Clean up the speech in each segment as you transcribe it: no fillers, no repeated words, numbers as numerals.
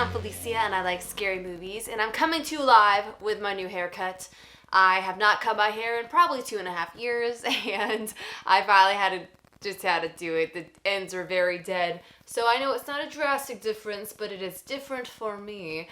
I'm Felicia and I like scary movies, and I'm coming to you live with my new haircut. I have not cut my hair in probably 2.5 years, and I finally had to do it. The ends are very dead. So I know it's not a drastic difference, but it is different for me.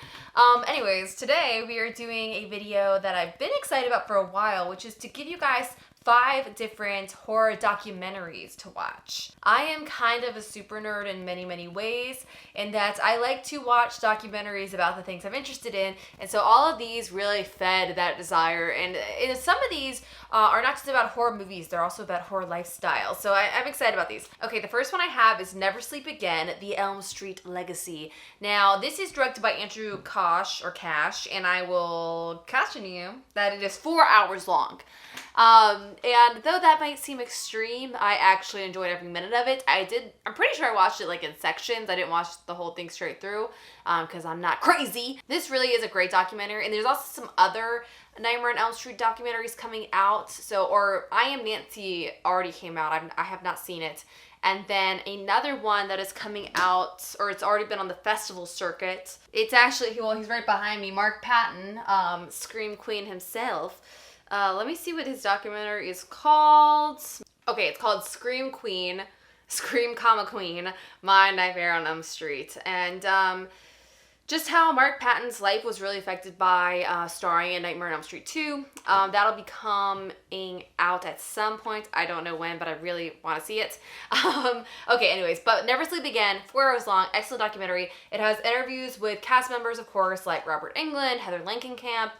Anyways, today we are doing a video that I've been excited about for a while, which is to give you guys 5 different horror documentaries to watch. I am kind of a super nerd in many, many ways, in that I like to watch documentaries about the things I'm interested in, and so all of these really fed that desire, and some of these are not just about horror movies, they're also about horror lifestyle, so I'm excited about these. Okay, the first one I have is Never Sleep Again, The Elm Street Legacy. Now, this is directed by Andrew Cash, and I will caution you that it is 4 hours long. And though that might seem extreme, I actually enjoyed every minute of it. I'm pretty sure I watched it like in sections. I didn't watch the whole thing straight through, because I'm not crazy. This really is a great documentary, and there's also some other Nightmare on Elm Street documentaries coming out. Or I Am Nancy already came out. I have not seen it. And then another one that is coming out, or it's already been on the festival circuit. It's actually, well, he's right behind me, Mark Patton, Scream Queen himself. Let me see what his documentary is called. Okay, it's called Scream Queen, Scream, Queen, My Nightmare on Elm Street. And just how Mark Patton's life was really affected by starring in Nightmare on Elm Street 2. That'll be coming out at some point. I don't know when, but I really want to see it. Okay, anyways, but Never Sleep Again, 4 hours long, excellent documentary. It has interviews with cast members, of course, like Robert Englund, Heather Langenkamp.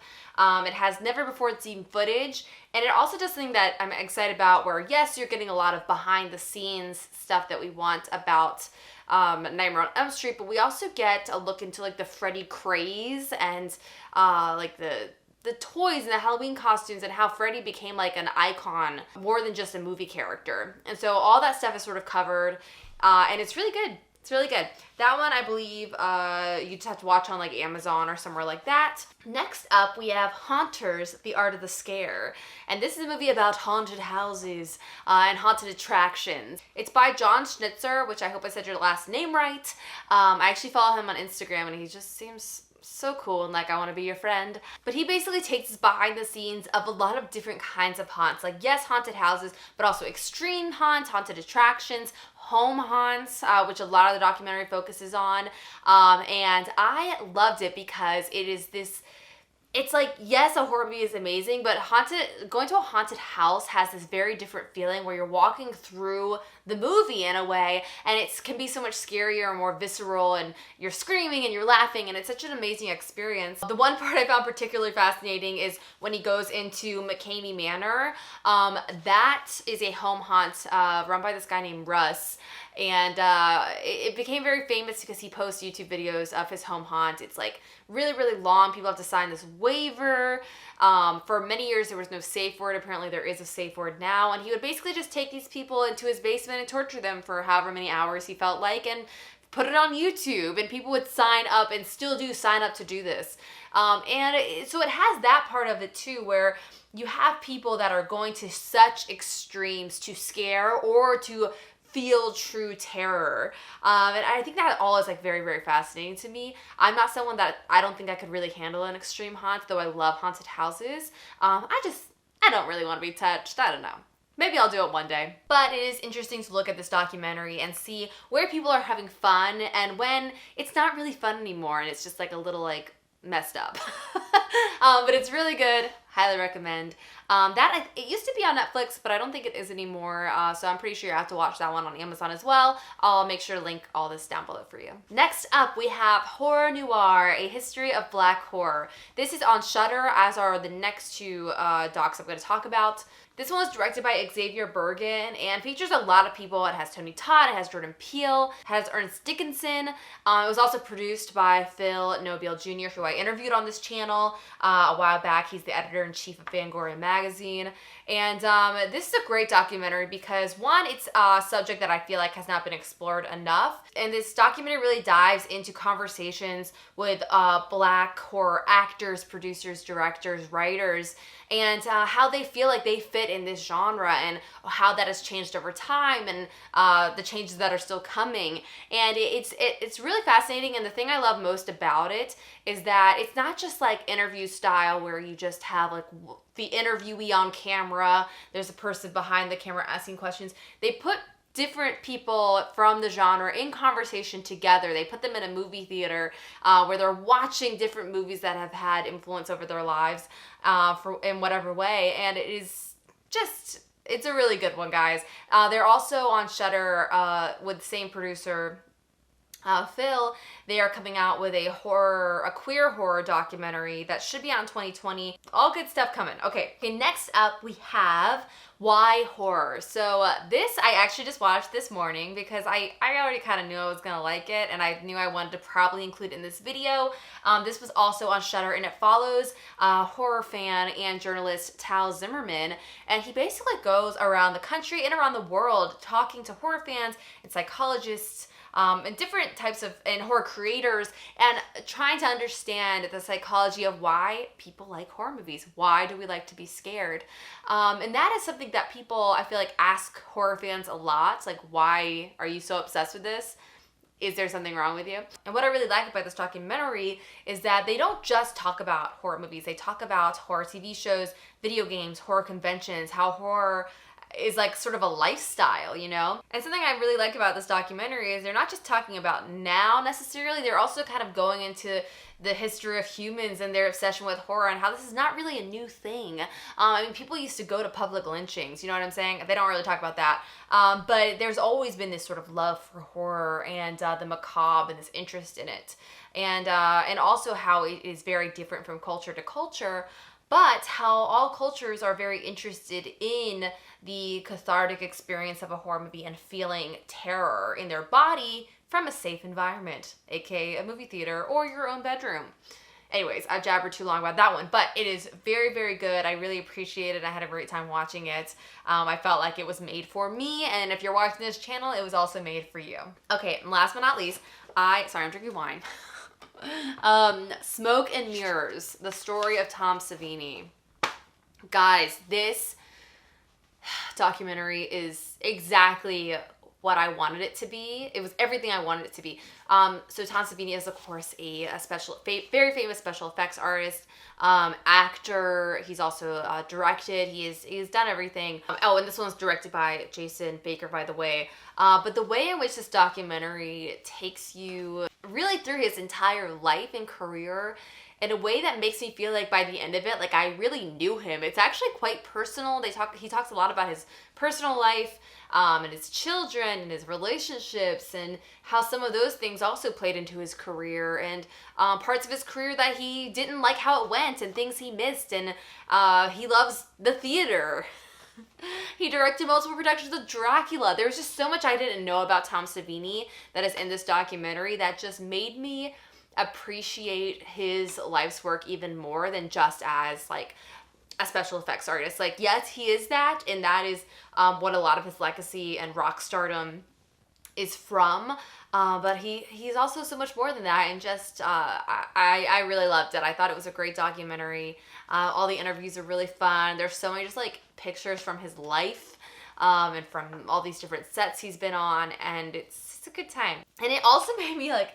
It has never before seen footage, and it also does something that I'm excited about, where yes, you're getting a lot of behind the scenes stuff that we want about Nightmare on Elm Street, but we also get a look into like the Freddy craze and like the toys and the Halloween costumes, and how Freddy became like an icon more than just a movie character. And so all that stuff is sort of covered, and it's really good. It's really good. That one, I believe, you just have to watch on like Amazon or somewhere like that. Next up, we have Haunters, The Art of the Scare. And this is a movie about haunted houses and haunted attractions. It's by John Schnitzer, which I hope I said your last name right. I actually follow him on Instagram, and he just seems so cool and like I want to be your friend. But he basically takes us behind the scenes of a lot of different kinds of haunts. Like, yes, haunted houses, but also extreme haunts, haunted attractions, home haunts, which a lot of the documentary focuses on. And I loved it because it is this, it's like, yes, a horror movie is amazing, but going to a haunted house has this very different feeling where you're walking through the movie in a way, and it can be so much scarier and more visceral, and you're screaming and you're laughing, and it's such an amazing experience. The one part I found particularly fascinating is when he goes into McCamey Manor. That is a home haunt run by this guy named Russ. And it became very famous because he posts YouTube videos of his home haunt. It's like really, really long. People have to sign this waiver. For many years, there was no safe word. Apparently, there is a safe word now. And he would basically just take these people into his basement and torture them for however many hours he felt like, and put it on YouTube. And people would sign up, and still do sign up to do this. So it has that part of it too, where you have people that are going to such extremes to scare or to feel true terror. And I think that all is like very, very fascinating to me. I'm not someone that, I don't think I could really handle an extreme haunt, though I love haunted houses. I don't really want to be touched. I don't know. Maybe I'll do it one day. But it is interesting to look at this documentary and see where people are having fun and when it's not really fun anymore and it's just like a little like messed up. But it's really good. Highly recommend. It used to be on Netflix, but I don't think it is anymore. So I'm pretty sure you have to watch that one on Amazon as well. I'll make sure to link all this down below for you. Next up, we have Horror Noir, A History of Black Horror. This is on Shudder, as are the next 2 docs I'm going to talk about. This one was directed by Xavier Bergen and features a lot of people. It has Tony Todd, it has Jordan Peele, it has Ernest Dickinson. It was also produced by Phil Nobile Jr., who I interviewed on this channel a while back. He's the editor editor-in-chief of Fangoria magazine. And this is a great documentary because, one, it's a subject that I feel like has not been explored enough. And this documentary really dives into conversations with Black horror actors, producers, directors, writers, and how they feel like they fit in this genre and how that has changed over time and the changes that are still coming. And it's really fascinating, and the thing I love most about it is that it's not just like interview style where you just have like the interviewee on camera, there's a person behind the camera asking questions. They put different people from the genre in conversation together. They put them in a movie theater where they're watching different movies that have had influence over their lives in whatever way. And it's a really good one, guys. They're also on Shudder with the same producer, Phil. They are coming out with a queer horror documentary that should be out in 2020. All good stuff coming. Okay, next up we have Why Horror. So this I actually just watched this morning because I already kind of knew I was gonna like it, and I knew I wanted to probably include it in this video. This was also on Shudder, and it follows horror fan and journalist Tal Zimmerman, and he basically goes around the country and around the world talking to horror fans and psychologists and different types of horror creators, and trying to understand the psychology of why people like horror movies. Why do we like to be scared? And that is something that people, I feel like, ask horror fans a lot. It's like, why are you so obsessed with this? Is there something wrong with you? And what I really like about this documentary is that they don't just talk about horror movies. They talk about horror TV shows, video games, horror conventions, how horror is like sort of a lifestyle, you know? And something I really like about this documentary is they're not just talking about now necessarily, they're also kind of going into the history of humans and their obsession with horror and how this is not really a new thing. I mean, people used to go to public lynchings, you know what I'm saying? They don't really talk about that. But there's always been this sort of love for horror and the macabre and this interest in it. And also how it is very different from culture to culture, but how all cultures are very interested in the cathartic experience of a horror movie and feeling terror in their body from a safe environment, aka a movie theater or your own bedroom. Anyways, I jabbered too long about that one, but it is very, very good. I really appreciate it. I had a great time watching it. I felt like it was made for me, and if you're watching this channel, it was also made for you. Okay, and last but not least, I'm drinking wine. Smoke and Mirrors, the story of Tom Savini. Guys, this documentary is exactly what I wanted it to be. It was everything I wanted it to be. So Tom Savini is, of course, a very famous special effects artist, actor. He's also directed. He's done everything. And this one's directed by Jason Baker, by the way. But the way in which this documentary takes you really through his entire life and career in a way that makes me feel like by the end of it, like I really knew him. It's actually quite personal. He talks a lot about his personal life, and his children and his relationships, and how some of those things also played into his career, and parts of his career that he didn't like how it went, and things he missed, and he loves the theater. He directed multiple productions of Dracula. There's just so much I didn't know about Tom Savini that is in this documentary that just made me appreciate his life's work even more than just as like a special effects artist. Like, yes, he is that, and that is what a lot of his legacy and rock stardom is from, but he's also so much more than that, and just I really loved it. I thought it was a great documentary. All the interviews are really fun. There's so many just like pictures from his life, and from all these different sets he's been on, and it's a good time. And it also made me like,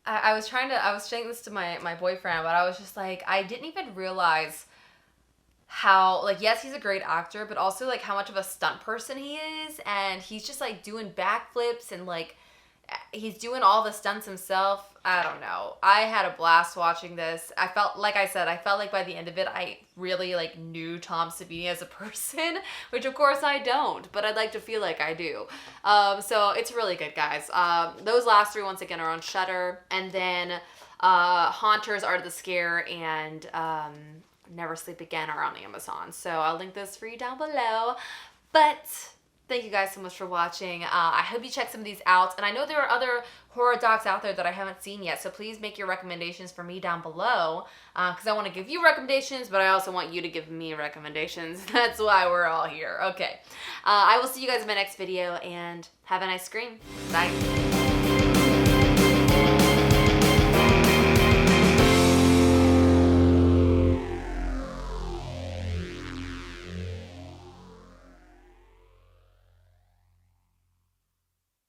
I was saying this to my boyfriend, but I was just like, I didn't even realize how, like, yes, he's a great actor, but also like how much of a stunt person he is, and he's just like doing backflips and like he's doing all the stunts himself. I don't know. I had a blast watching this. I felt like by the end of it, I really like knew Tom Savini as a person, which of course I don't, but I'd like to feel like I do. So it's really good, guys. Those last three, once again, are on Shudder, and then Haunters, Art of the Scare, and Never Sleep Again are on Amazon. So I'll link those for you down below. But Thank you guys so much for watching. I hope you check some of these out. And I know there are other horror docs out there that I haven't seen yet, so please make your recommendations for me down below. Because I want to give you recommendations, but I also want you to give me recommendations. That's why we're all here. Okay. I will see you guys in my next video, and have a nice scream. Bye.